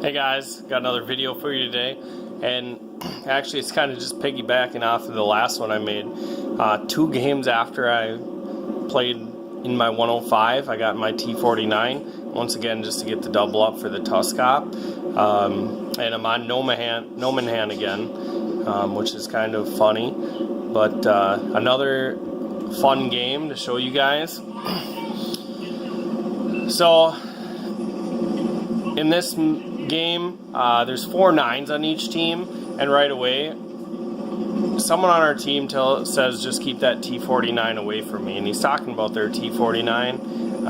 Hey guys, got another video for you today, and actually it's kind of just piggybacking off of the last one I made. 2 games after I played in my 105, I got my T49, once again just to get the double up for the Tuscop. And I'm on No Manhan again, which is kind of funny, but another fun game to show you guys. So in this game, there's 4 9s on each team, and right away someone on our team says just keep that T49 away from me, and he's talking about their T49.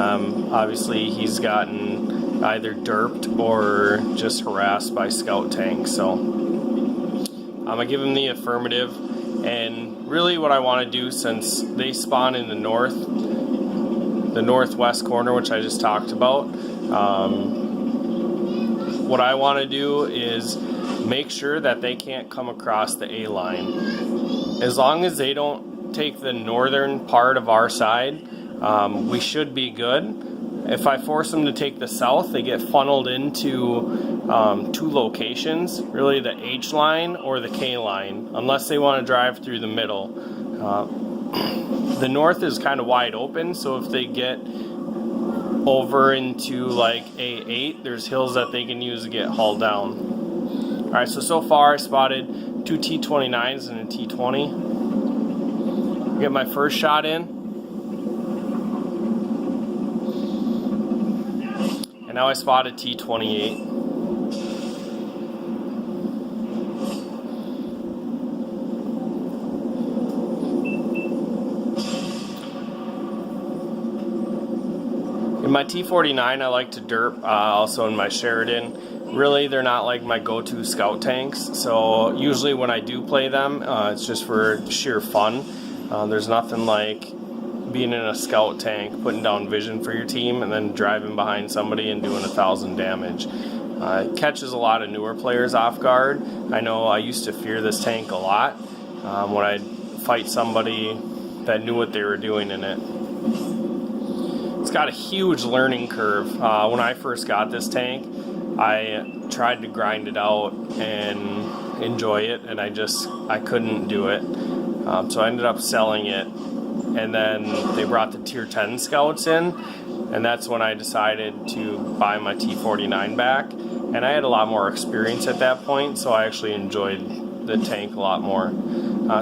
Obviously he's gotten either derped or just harassed by scout tanks, so I'm gonna give him the affirmative. And really what I want to do, since they spawn in the northwest corner, which I just talked about, what I want to do is make sure that they can't come across the A line. As long as they don't take the northern part of our side, we should be good. If I force them to take the south, they get funneled into 2 locations, really the H line or the K line, unless they want to drive through the middle. The north is kind of wide open, so if they get over into like A8, there's hills that they can use to get hauled down. Alright, so far I spotted 2 T29s and a T20. Get my first shot in. And now I spotted T28. In my T49, I like to derp, also in my Sheridan. Really, they're not like my go-to scout tanks, so usually when I do play them, it's just for sheer fun. There's nothing like being in a scout tank, putting down vision for your team, and then driving behind somebody and doing 1,000 damage. It catches a lot of newer players off guard. I know I used to fear this tank a lot when I'd fight somebody that knew what they were doing in it. It's got a huge learning curve. When I first got this tank, I tried to grind it out and enjoy it, and I couldn't do it. So I ended up selling it, and then they brought the tier 10 scouts in, and that's when I decided to buy my T49 back. And I had a lot more experience at that point, so I actually enjoyed the tank a lot more.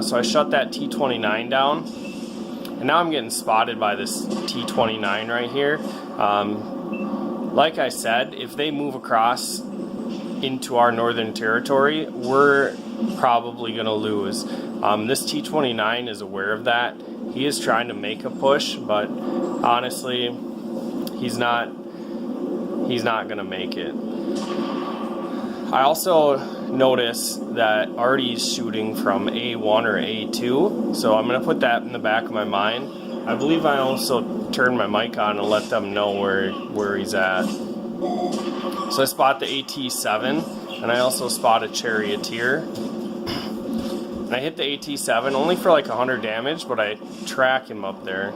So I shut that T29 down. And now I'm getting spotted by this T29 right here. Like I said, if they move across into our northern territory, we're probably going to lose. This T29 is aware of that. He is trying to make a push, but honestly, he's not going to make it. I also notice that Artie's shooting from A1 or A2, so I'm going to put that in the back of my mind. I believe I also turned my mic on and let them know where he's at. So I spot the AT7, and I also spot a Charioteer. And I hit the AT7 only for like 100 damage, but I track him up there.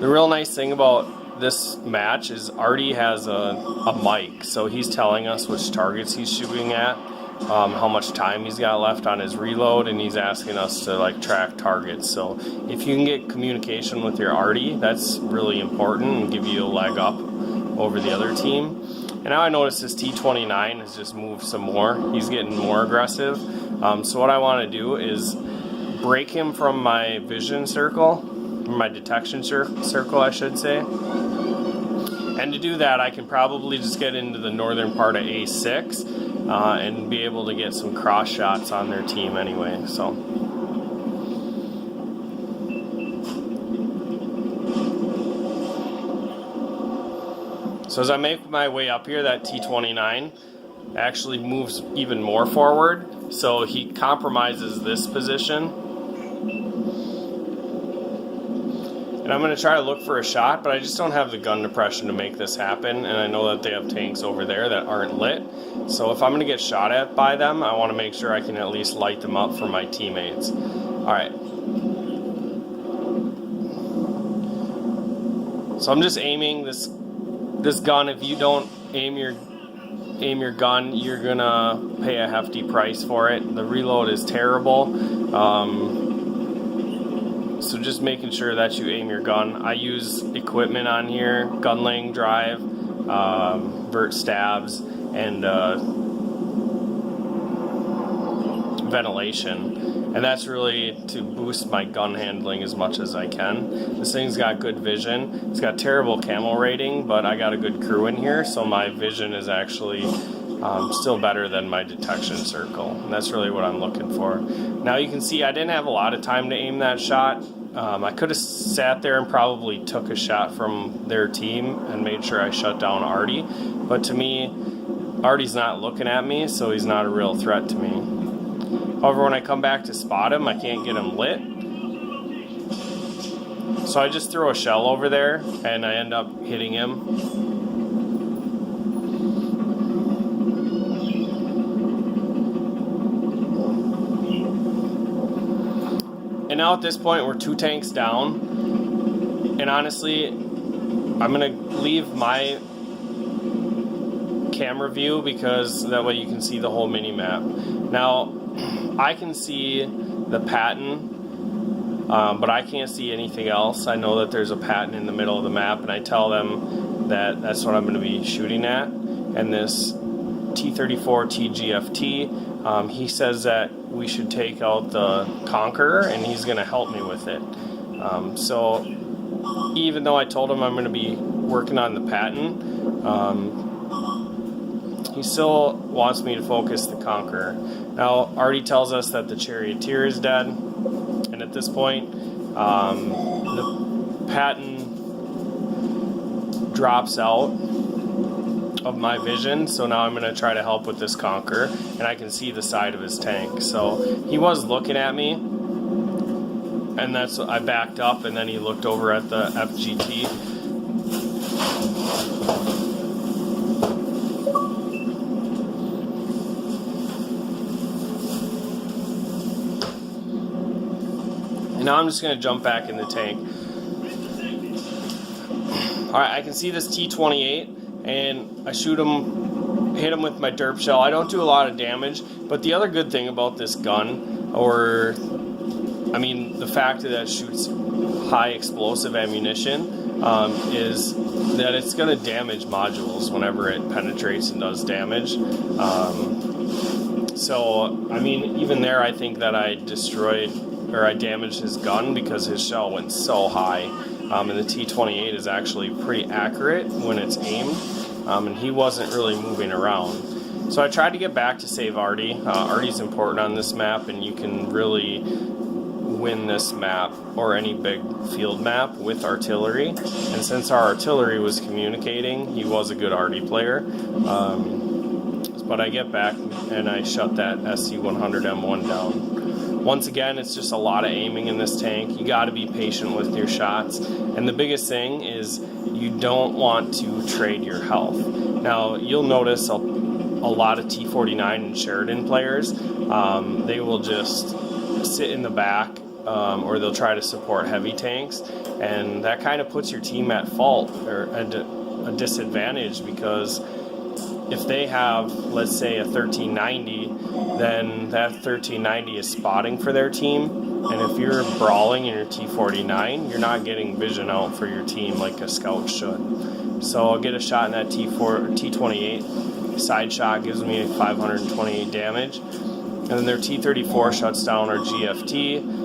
The real nice thing about this match is Artie has a mic, so he's telling us which targets he's shooting at, how much time he's got left on his reload, and he's asking us to like track targets. So if you can get communication with your Artie, that's really important and give you a leg up over the other team. And now I notice this T29 has just moved some more. He's getting more aggressive. So what I want to do is break him from my vision circle, my detection circle I should say. And to do that, I can probably just get into the northern part of A6 and be able to get some cross shots on their team anyway. So as I make my way up here, that T29 actually moves even more forward, so he compromises this position. And I'm going to try to look for a shot, but I just don't have the gun depression to make this happen, and I know that they have tanks over there that aren't lit. So if I'm going to get shot at by them, I want to make sure I can at least light them up for my teammates. Alright. So I'm just aiming this this gun, if you don't aim your gun, you're gonna pay a hefty price for it. The reload is terrible. So just making sure that you aim your gun. I use equipment on here: gun laying drive, vert stabs, and ventilation. And that's really to boost my gun handling as much as I can. This thing's got good vision. It's got terrible camo rating, but I got a good crew in here, so my vision is actually still better than my detection circle. And that's really what I'm looking for. Now you can see I didn't have a lot of time to aim that shot. I could have sat there and probably took a shot from their team and made sure I shut down Artie. But to me, Artie's not looking at me, so he's not a real threat to me. However, when I come back to spot him, I can't get him lit. So I just throw a shell over there, and I end up hitting him. And now at this point, we're 2 tanks down. And honestly, I'm going to leave my camera view because that way you can see the whole mini-map. Now, I can see the pattern, but I can't see anything else. I know that there's a pattern in the middle of the map, and I tell them that that's what I'm going to be shooting at. And this T34 TGFT, he says that we should take out the Conqueror, and he's going to help me with it. So even though I told him I'm going to be working on the pattern, he still wants me to focus the Conqueror. Now, Artie tells us that the Charioteer is dead, and at this point, the pattern drops out of my vision, so now I'm going to try to help with this Conqueror, and I can see the side of his tank. So he was looking at me, and that's I backed up, and then he looked over at the FGT. Now I'm just going to jump back in the tank. Alright, I can see this T28, and I shoot him, hit him with my derp shell. I don't do a lot of damage, but the other good thing about this gun, the fact that it shoots high explosive ammunition, is that it's going to damage modules whenever it penetrates and does damage. Even there, I think that I damaged his gun because his shell went so high. And the T28 is actually pretty accurate when it's aimed, and he wasn't really moving around. So I tried to get back to save Artie. Artie's important on this map, and you can really win this map or any big field map with artillery. And since our artillery was communicating, he was a good Artie player. But I get back and I shut that SC100M1 down. Once again, it's just a lot of aiming in this tank. You got to be patient with your shots. And the biggest thing is you don't want to trade your health. Now, you'll notice a lot of T49 and Sheridan players, they will just sit in the back or they'll try to support heavy tanks. And that kind of puts your team at fault or a disadvantage, because if they have, let's say, a 1390, then that 1390 is spotting for their team. And if you're brawling in your T49, you're not getting vision out for your team like a scout should. So I'll get a shot in that T28. Side shot gives me 528 damage. And then their T34 shuts down our GFT.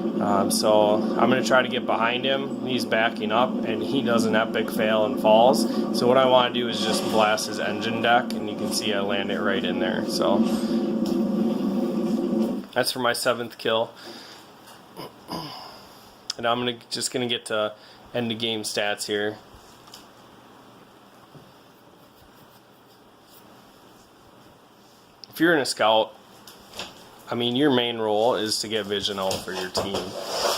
So I'm going to try to get behind him. He's backing up, and he does an epic fail and falls. So what I want to do is just blast his engine deck, and you can see I land it right in there. So that's for my 7th kill. And I'm just going to get to end the game stats here. If you're in a scout, your main role is to get vision out for your team.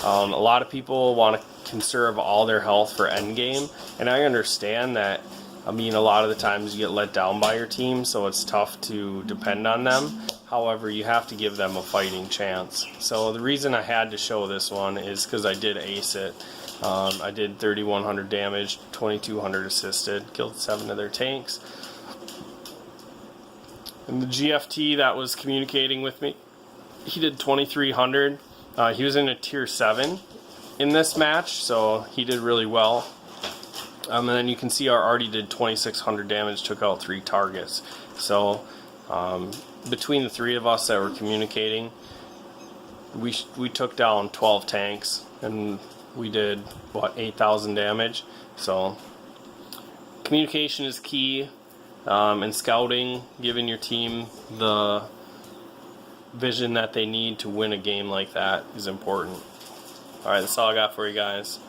A lot of people want to conserve all their health for endgame, and I understand that. A lot of the times you get let down by your team, so it's tough to depend on them. However, you have to give them a fighting chance. So the reason I had to show this one is because I did ace it. I did 3,100 damage, 2,200 assisted, killed 7 of their tanks. And the GFT that was communicating with me, he did 2,300. He was in a tier 7 in this match, so he did really well. And then you can see our Artie did 2,600 damage, took out 3 targets. So between the 3 of us that were communicating, we took down 12 tanks, and we did, what, 8,000 damage. So communication is key, and scouting, giving your team the vision that they need to win a game like that is important. Alright, that's all I got for you guys.